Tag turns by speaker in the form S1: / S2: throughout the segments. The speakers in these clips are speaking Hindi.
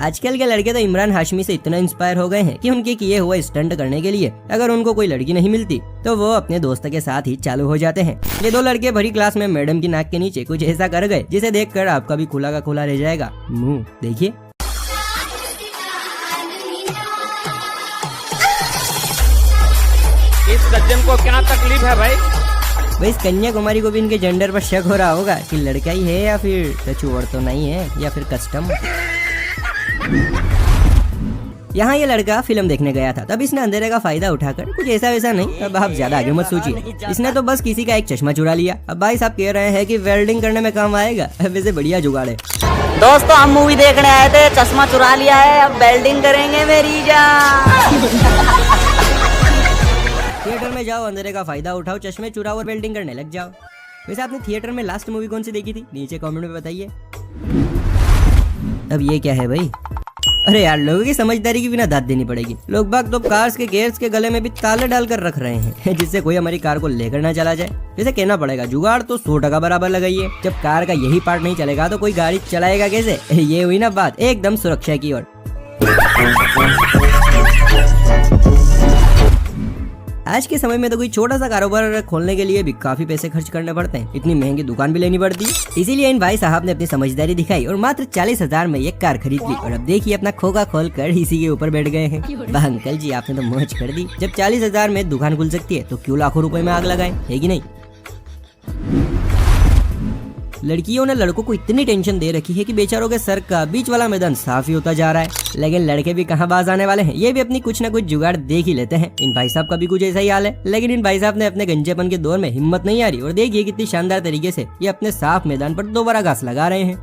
S1: आजकल के लड़के तो इमरान हाशमी से इतना इंस्पायर हो गए हैं कि उनके किए हुए स्टंट करने के लिए अगर उनको कोई लड़की नहीं मिलती तो वो अपने दोस्त के साथ ही चालू हो जाते हैं। ये दो लड़के भरी क्लास में मैडम की नाक के नीचे कुछ ऐसा कर गए जिसे देखकर आपका भी खुला का खुला रह जाएगा मुंह। देखिए
S2: इस सज्जन को क्या तकलीफ है भाई?
S1: इस कन्याकुमारी को भी इनके जेंडर पर शक हो रहा होगा कि लड़का ही है या फिर कछु और तो नहीं है या फिर कस्टम। यहाँ ये लड़का फिल्म देखने गया था, तब इसने अंधेरे का फायदा उठाकर कुछ ऐसा वैसा नहीं, अब आप ज्यादा आगे मत सोचिए, इसने तो बस किसी का एक चश्मा चुरा लिया। अब भाई साहब कह रहे हैं कि वेल्डिंग करने में काम आएगा, वैसे बढ़िया जुगाड़ है।
S3: दोस्तों हम मूवी देखने आए थे, चश्मा चुरा लिया है, अब वेल्डिंग करेंगे मेरी जान।
S1: थिएटर में जाओ, अंधेरे का फायदा उठाओ, चश्मे चुराओ और वेल्डिंग करने लग जाओ। वैसे आपने थिएटर में लास्ट मूवी कौन सी देखी थी? नीचे कमेंट में बताइए। अब ये क्या है भाई? अरे यार, लोगों की समझदारी की बिना दाद देनी पड़ेगी। लोग बाग तो कार्स के गेयर्स के गले में भी ताले डालकर रख रहे हैं जिससे कोई हमारी कार को लेकर ना चला जाए। वैसे कहना पड़ेगा जुगाड़ तो 100% बराबर लगाइए। जब कार का यही पार्ट नहीं चलेगा तो कोई गाड़ी चलाएगा कैसे? ये हुई ना बात एकदम सुरक्षा की ओर। आज के समय में तो कोई छोटा सा कारोबार खोलने के लिए भी काफी पैसे खर्च करने पड़ते हैं, इतनी महंगी दुकान भी लेनी पड़ती है। इसीलिए इन भाई साहब ने अपनी समझदारी दिखाई और मात्र 40,000 में ये कार खरीद ली और अब देखिए अपना खोखा खोलकर इसी के ऊपर बैठ गए हैं। वाह अंकल जी, आपने तो मौज कर दी। जब 40,000 में दुकान खुल सकती है तो क्यों लाखों रुपए में आग लगाए, है कि नहीं? लड़कियों ने लड़कों को इतनी टेंशन दे रखी है कि बेचारों के सर का बीच वाला मैदान साफ ही होता जा रहा है। लेकिन लड़के भी कहाँ बाज आने वाले हैं, ये भी अपनी कुछ ना कुछ जुगाड़ देख ही लेते हैं। इन भाई साहब का भी कुछ ऐसा ही हाल है, लेकिन इन भाई साहब ने अपने गंजेपन के दौर में हिम्मत नहीं आ रही और देखिए कितनी शानदार तरीके से ये अपने साफ मैदान पर दोबारा घास लगा रहे हैं।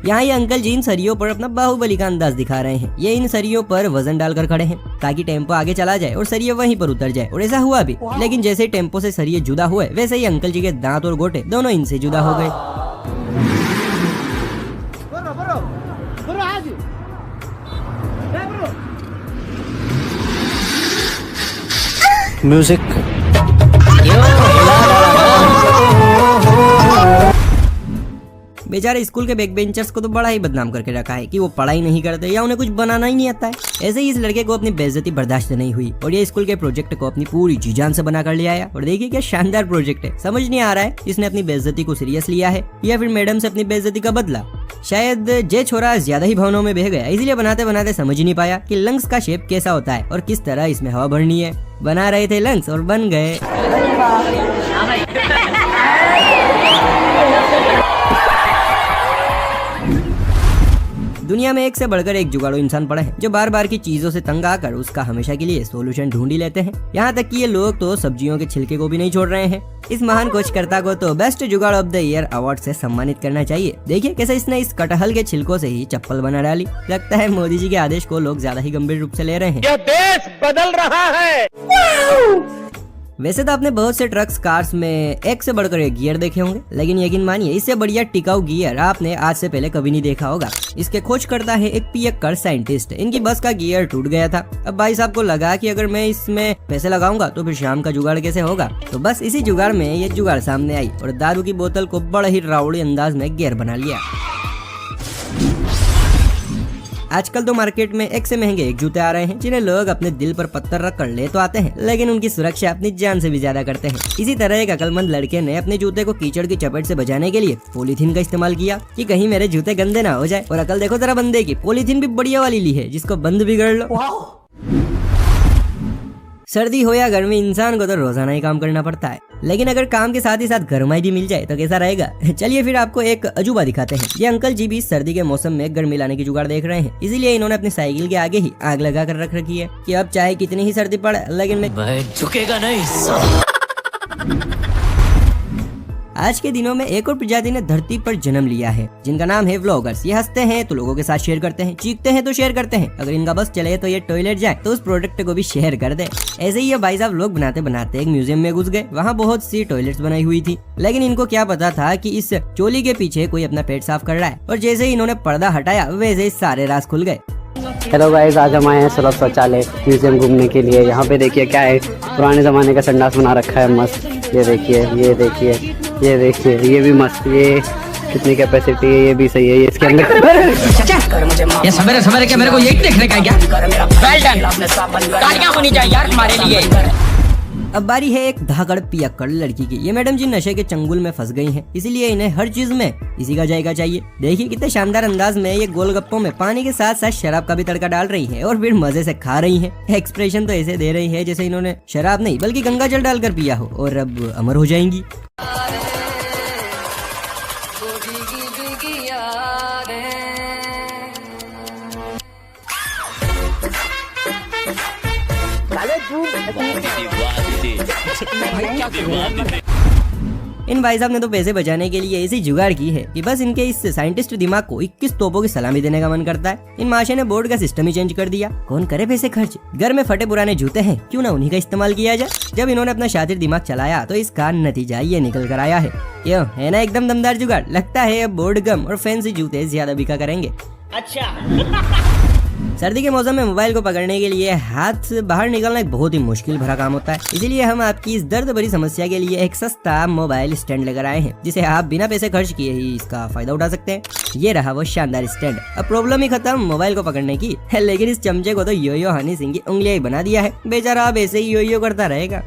S1: यहाँ ये अंकल जी इन सरियों पर अपना बाहुबली का अंदाज दिखा रहे हैं। ये इन सरियों पर वजन डालकर खड़े हैं ताकि टेम्पो आगे चला जाए और सरिये वहीं पर उतर जाए, और ऐसा हुआ भी। लेकिन जैसे ही टेम्पो से सरिये जुदा हुए वैसे ही अंकल जी के दांत और गोटे दोनों इनसे जुदा हो गए।
S2: म्यूजिक
S1: बेचारे स्कूल के बैक बेंचर्स को तो बड़ा ही बदनाम करके रखा है कि वो पढ़ाई नहीं करते या उन्हें कुछ बनाना ही नहीं आता है। ऐसे ही इस लड़के को अपनी बेइज्जती बर्दाश्त नहीं हुई और ये स्कूल के प्रोजेक्ट को अपनी पूरी जी जान से बना कर ले आया। और देखिए क्या शानदार प्रोजेक्ट है। समझ नहीं आ रहा है इसने अपनी बेइज्जती को सीरियस लिया है या फिर मैडम से अपनी बेइज्जती का बदला। शायद जे छोरा ज्यादा ही भावनाओं में बह गया, इसलिए बनाते बनाते समझ ही नहीं पाया कि लंग्स का शेप कैसा होता है और किस तरह इसमें हवा भरनी है। बना रहे थे लंग्स और बन गए। दुनिया में एक से बढ़कर एक जुगाड़ू इंसान पड़े हैं जो बार बार की चीजों से तंग आकर उसका हमेशा के लिए सोल्यूशन ढूंढ ही लेते हैं। यहाँ तक कि ये लोग तो सब्जियों के छिलके को भी नहीं छोड़ रहे हैं। इस महान खोजकर्ता को तो बेस्ट जुगाड़ ऑफ द ईयर अवार्ड से सम्मानित करना चाहिए। देखिए कैसे इसने इस कटहल के छिलकों से ही चप्पल बना डाली। लगता है मोदी जी के आदेश को लोग ज्यादा ही गंभीर रूप से ले रहे हैं।
S2: यह देश बदल रहा है।
S1: वैसे तो आपने बहुत से ट्रक्स कार्स में एक से बढ़कर एक गियर देखे होंगे, लेकिन यकीन मानिए इससे बढ़िया टिकाऊ गियर आपने आज से पहले कभी नहीं देखा होगा। इसके खोज करता है एक पियक्कड़ साइंटिस्ट। इनकी बस का गियर टूट गया था। अब भाई साहब को लगा कि अगर मैं इसमें पैसे लगाऊंगा तो फिर शाम का जुगाड़ कैसे होगा। तो बस इसी जुगाड़ में ये जुगाड़ सामने आई और दारू की बोतल को बड़ा ही राउडी अंदाज में गियर बना लिया। आजकल तो मार्केट में एक से महंगे एक जूते आ रहे हैं जिन्हें लोग अपने दिल पर पत्थर रख कर ले तो आते हैं, लेकिन उनकी सुरक्षा अपनी जान से भी ज्यादा करते हैं। इसी तरह एक अक्लमंद लड़के ने अपने जूते को कीचड़ की चपेट से बचाने के लिए पॉलीथीन का इस्तेमाल किया कि कहीं मेरे जूते गंदे ना हो जाए। और अकल देखो जरा बंदे की, पॉलीथीन भी बढ़िया वाली ली है जिसको बंद बिगड़ लो। सर्दी हो या गर्मी, इंसान को तो रोजाना ही काम करना पड़ता है, लेकिन अगर काम के साथ ही साथ गरमाई भी मिल जाए तो कैसा रहेगा। चलिए फिर आपको एक अजूबा दिखाते हैं। ये अंकल जी भी सर्दी के मौसम में गर्मी लाने की जुगाड़ देख रहे हैं, इसीलिए इन्होंने अपनी साइकिल के आगे ही आग लगा कर रख रखी है कि अब चाहे कितनी ही सर्दी पड़े लेकिन मैं
S2: झुकेगा नहीं।
S1: आज के दिनों में एक और प्रजाति ने धरती पर जन्म लिया है जिनका नाम है व्लॉगर्स। ये हंसते हैं तो लोगों के साथ शेयर करते हैं, चीखते हैं तो शेयर करते हैं, अगर इनका बस चले तो ये टॉयलेट जाए तो उस प्रोडक्ट को भी शेयर कर दे। ऐसे ही ये भाई साहब लोग बनाते बनाते एक म्यूजियम में घुस गए। वहाँ बहुत सी टॉयलेट्स बनाई हुई थी, लेकिन इनको क्या पता था कि इस चोली के पीछे कोई अपना पेट साफ कर रहा है। और जैसे ही इन्होंने पर्दा हटाया वैसे ही सारे राज खुल गए।
S4: हेलो गाइस, आज हम आए हैं सुलभ शौचालय म्यूजियम घूमने के लिए। यहाँ पे देखिए क्या है, पुराने ज़माने का संडास बना रखा है मस्त। ये देखिए, ये देखिए, ये देखिए, ये भी मस्त। ये कितनी कैपेसिटी है, ये भी सही है। ये इसके अंदर
S5: ये सवेरे सवेरे के मेरे को यही देखने का है क्या? वेल डन, तालियां होनी चाहिए यार तुम्हारे लिए।
S1: अब बारी है एक धाकड़ पियक्कड़ लड़की की। ये मैडम जी नशे के चंगुल में फंस गई हैं, इसीलिए इन्हें हर चीज में इसी का जायका चाहिए। देखिए कितने शानदार अंदाज में ये गोलगप्पों में पानी के साथ साथ शराब का भी तड़का डाल रही है और फिर मजे से खा रही है। एक्सप्रेशन तो ऐसे दे रही है जैसे इन्होंने शराब नहीं बल्कि गंगा जल डालकर पिया हो और अब अमर हो जाएंगी। इन भाई साहब ने तो पैसे बचाने के लिए ऐसी जुगाड़ की है कि बस इनके इस साइंटिस्ट दिमाग को 21 तोपों की सलामी देने का मन करता है। इन माशे ने बोर्ड का सिस्टम ही चेंज कर दिया। कौन करे पैसे खर्च, घर में फटे पुराने जूते हैं, क्यों ना उन्हीं का इस्तेमाल किया जाए। जब इन्होंने अपना शातिर दिमाग चलाया तो इसका नतीजा ये निकल कर आया है। क्यों है ना एकदम दमदार जुगाड़। लगता है अब बोर्ड गम और फैंसी जूते ज्यादा बिका करेंगे।
S2: अच्छा
S1: सर्दी के मौसम में मोबाइल को पकड़ने के लिए हाथ बाहर निकलना एक बहुत ही मुश्किल भरा काम होता है। इसीलिए हम आपकी इस दर्द भरी समस्या के लिए एक सस्ता मोबाइल स्टैंड लेकर आए हैं, जिसे आप बिना पैसे खर्च किए ही इसका फायदा उठा सकते हैं। ये रहा वो शानदार स्टैंड। अब प्रॉब्लम ही खत्म मोबाइल को पकड़ने की, लेकिन इस चमचे को तो यो हनी सिंह की उंगलियां ही बना दिया है। बेचारा अब ऐसे ही यो करता रहेगा।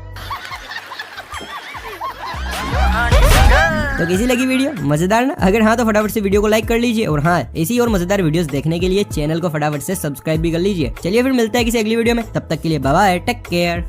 S1: तो कैसी लगी वीडियो, मजेदार ना? अगर हाँ तो फटाफट से वीडियो को लाइक कर लीजिए और हाँ ऐसी और मजेदार वीडियोस देखने के लिए चैनल को फटाफट से सब्सक्राइब भी कर लीजिए। चलिए फिर मिलते हैं किसी अगली वीडियो में, तब तक के लिए बाय बाय, टेक केयर।